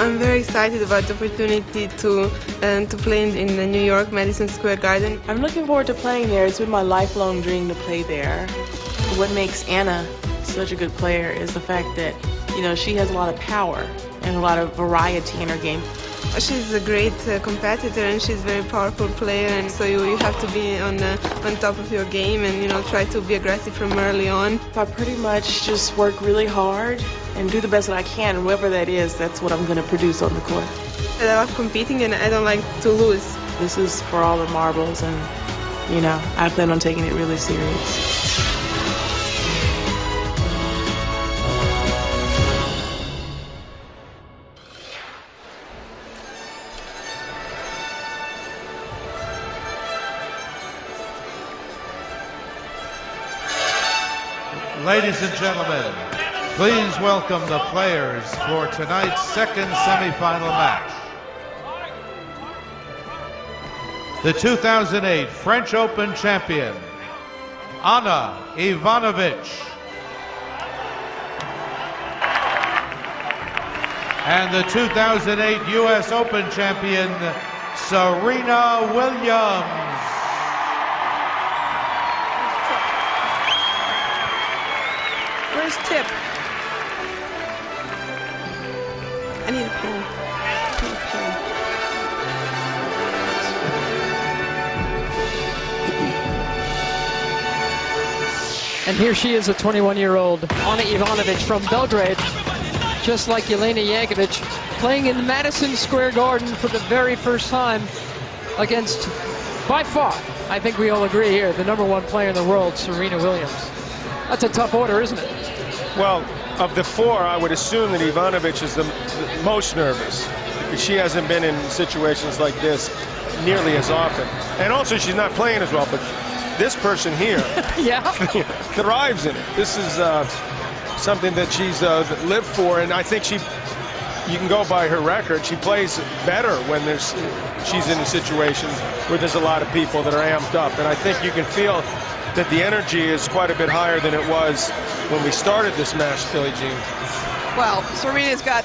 I'm very excited about the opportunity to play in the New York Madison Square Garden. I'm looking forward to playing there. It's been my lifelong dream to play there. What makes Anna such a good player is the fact that, you know, she has a lot of power and a lot of variety in her game. She's a great competitor, and she's a very powerful player, and so you have to be on top of your game and, you know, try to be aggressive from early on. I pretty much just work really hard and do the best that I can, and whatever that is, that's what I'm going to produce on the court. I love competing, and I don't like to lose. This is for all the marbles, and, you know, I plan on taking it really serious. Ladies and gentlemen, please welcome the players for tonight's second semifinal match. The 2008 French Open champion, Ana Ivanovic. And the 2008 US Open champion, Serena Williams. Where's Tip? I need a pen. And here she is, a 21-year-old Ana Ivanovic from Belgrade, just like Jelena Jankovic, playing in Madison Square Garden for the very first time against, by far, I think we all agree here, the #1 player in the world, Serena Williams. That's a tough order, isn't it? Well, of the four, I would assume that Ivanovic is the most nervous, because she hasn't been in situations like this nearly as often. And also, she's not playing as well, but this person here thrives in it. This is something that she's lived for, and I think you can go by her record. She plays better when she's in a situation where there's a lot of people that are amped up, and I think you can feel that the energy is quite a bit higher than it was when we started this match, Billie Jean. Well, Serena's got...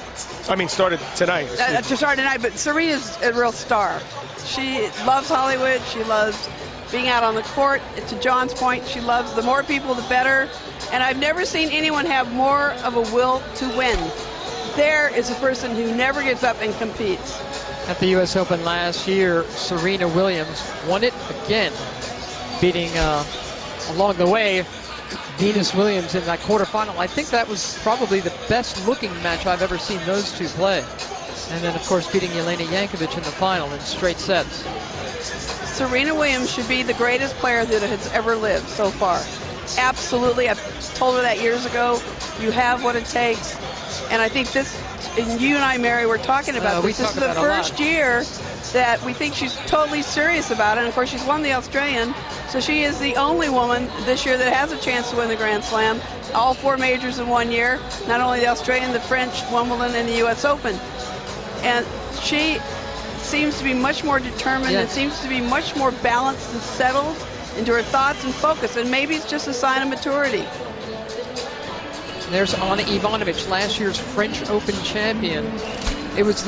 started tonight. To start tonight, but Serena's a real star. She loves Hollywood. She loves being out on the court. To John's point, she loves the more people, the better. And I've never seen anyone have more of a will to win. There is a person who never gives up and competes. At the U.S. Open last year, Serena Williams won it again, beating... along the way, Venus Williams in that quarterfinal. I think that was probably the best looking match I've ever seen those two play. And then, of course, beating Jelena Jankovic in the final in straight sets. Serena Williams should be the greatest player that has ever lived so far. Absolutely. I told her that years ago. You have what it takes. And I think this, and you and I, Mary, were talking about this. This is the first year that we think she's totally serious about it. And of course, she's won the Australian, so she is the only woman this year that has a chance to win the Grand Slam. All 4 majors in 1 year, not only the Australian, the French, Wimbledon, and the U.S. Open. And she seems to be much more determined and seems to be much more balanced and settled into her thoughts and focus. And maybe it's just a sign of maturity. There's Ana Ivanovic, last year's French Open champion. It was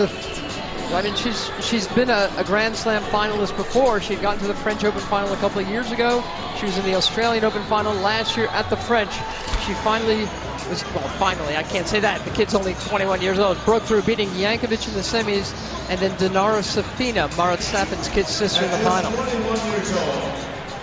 she's been a Grand Slam finalist before. She'd gotten to the French Open final a couple of years ago. She was in the Australian Open final last year at the French. She finally, I can't say that. The kid's only 21 years old. Broke through, beating Jankovic in the semis, and then Dinara Safina, Marat Safin's kid sister, in the final.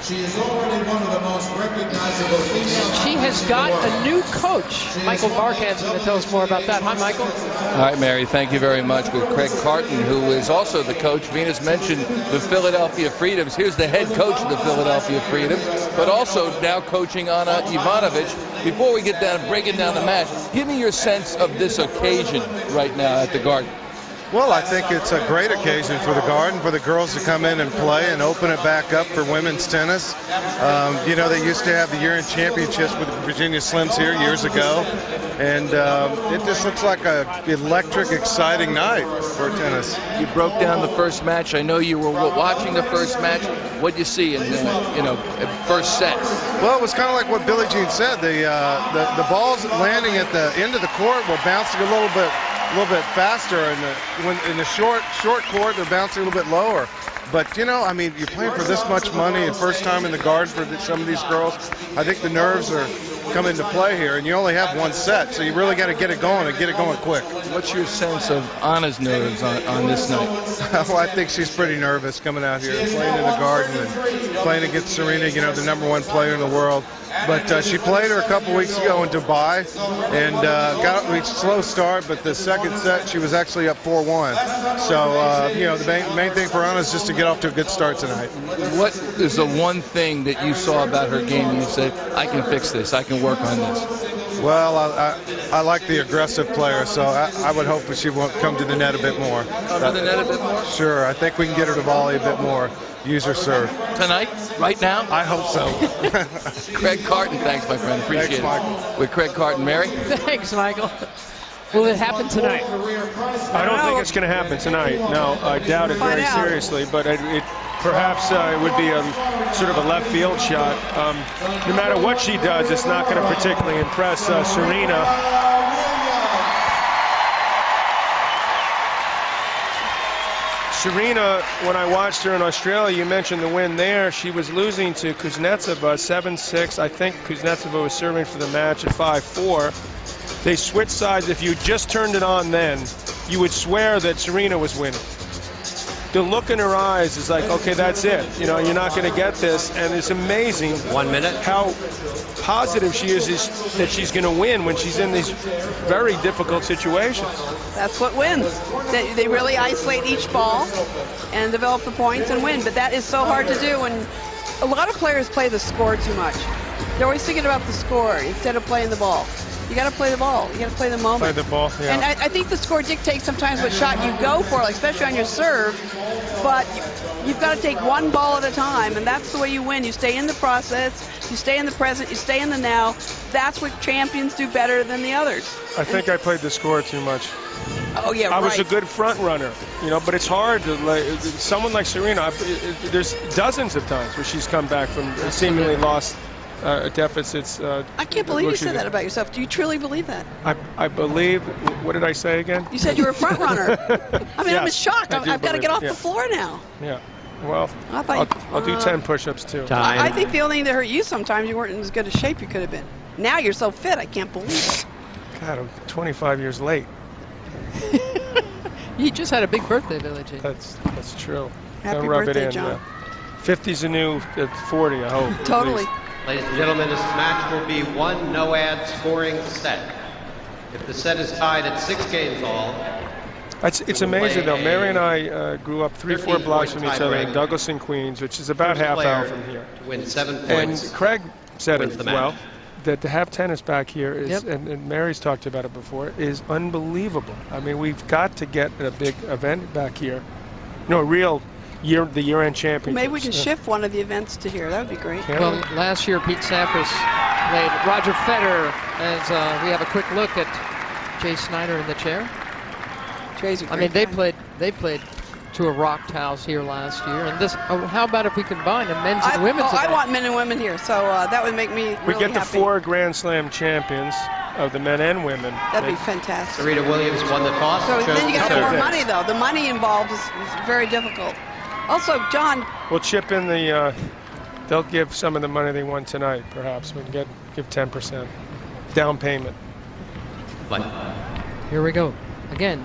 She is already one of the most recognizable female. She has got a new coach. Michael Barkhan's going to tell us more about that. Hi, Michael. Hi, Mary. Thank you very much. With Craig Carton, who is also the coach. Venus mentioned the Philadelphia Freedoms. Here's the head coach of the Philadelphia Freedoms, but also now coaching Ana Ivanovic. Before we get down breaking down the match, give me your sense of this occasion right now at the Garden. Well, I think it's a great occasion for the Garden, for the girls to come in and play and open it back up for women's tennis. You know, they used to have the year-end championships with the Virginia Slims here years ago, and it just looks like an electric, exciting night for tennis. You broke down the first match. I know you were watching the first match. What do you see in the first set? Well, it was kind of like what Billie Jean said. The balls landing at the end of the court were bouncing a little bit little bit faster, and in the short court, they're bouncing a little bit lower. But, you know, I mean, you're playing for this much money and first time in the Garden for some of these girls. I think the nerves are coming into play here, and you only have one set, so you really got to get it going and get it going quick. What's your sense of Anna's nerves on this night? Well, I think she's pretty nervous coming out here, playing in the Garden and playing against Serena, you know, the #1 player in the world. But she played her a couple weeks ago in Dubai and got a slow start, but the second set she was actually up 4-1. So, you know, the main thing for Anna is just to get off to a good start tonight. What is the one thing that you saw about her game and you said, I can fix this, I can work on this? Well, I like the aggressive player, so I would hope that she won't come to the net a bit more. Come to the net a bit more? Sure, I think we can get her to volley a bit more. Use her serve. Tonight? Right now? I hope so. Craig Carton, thanks, my friend. Appreciate it. With Craig Carton, Mary? Thanks, Michael. Will it happen tonight? I don't think it's going to happen tonight. No, I doubt it very seriously, but perhaps it would be a sort of a left field shot. No matter what she does, it's not going to particularly impress Serena. Serena, when I watched her in Australia, you mentioned the win there. She was losing to Kuznetsova 7-6. I think Kuznetsova was serving for the match at 5-4. They switched sides. If you just turned it on then, you would swear that Serena was winning. The look in her eyes is like, okay, that's it. You know, you're not going to get this. And it's amazing 1 minute how positive she is that she's going to win when she's in these very difficult situations. That's what wins. They really isolate each ball and develop the points and win. But that is so hard to do. And a lot of players play the score too much. They're always thinking about the score instead of playing the ball. You got to play the ball. You got to play the moment. Play the ball, yeah. And I think the score dictates sometimes what shot you go for, like especially on your serve. But you've got to take one ball at a time, and that's the way you win. You stay in the process. You stay in the present. You stay in the now. That's what champions do better than the others. I think I played the score too much. Oh yeah, I was a good front runner, you know, but it's hard to someone like Serena. There's dozens of times where she's come back from seemingly lost deficits. I can't believe you said that about yourself. Do you truly believe that? I believe. What did I say again? You said you were a front runner. I mean, Yes, I'm shocked. I've got to get off the floor now. Yeah. Well, I'll do 10 push-ups too. I think the only thing that hurt you sometimes, you weren't in as good a shape you could have been. Now you're so fit, I can't believe it. God, I'm 25 years late. You just had a big birthday, Billie Jean. That's true. Happy Don't rub birthday, it in. John. 50's a new 40, I hope. Totally. Ladies and gentlemen, this match will be one no-ad scoring set. If the set is tied at 6 games all, It's amazing though. Mary and I grew up 3-4 blocks from each other in Douglas and Queens, which is about half hour from here. To win 7 And points. Craig said it well, match. that to have tennis back here is, and Mary's talked about it before, is unbelievable. I mean, we've got to get a big event back here. You know, a real the year-end championship. Maybe we can shift one of the events to here. That would be great. Well, last year Pete Sampras played Roger Federer, as we have a quick look at Jay Snyder in the chair. Jay's a great I mean, they guy. played to a rocked house here last year, and this. How about if we combine a men's and women's? I want men and women here, so that would make me really We get the happy. 4 Grand Slam champions of the men and women. That'd be fantastic. Serena Williams won the toss. So then you got to Sure. have more money, though. The money involved is very difficult. Also, John. We'll chip in the. They'll give some of the money they won tonight. Perhaps we can give 10% down payment. But Here we go again.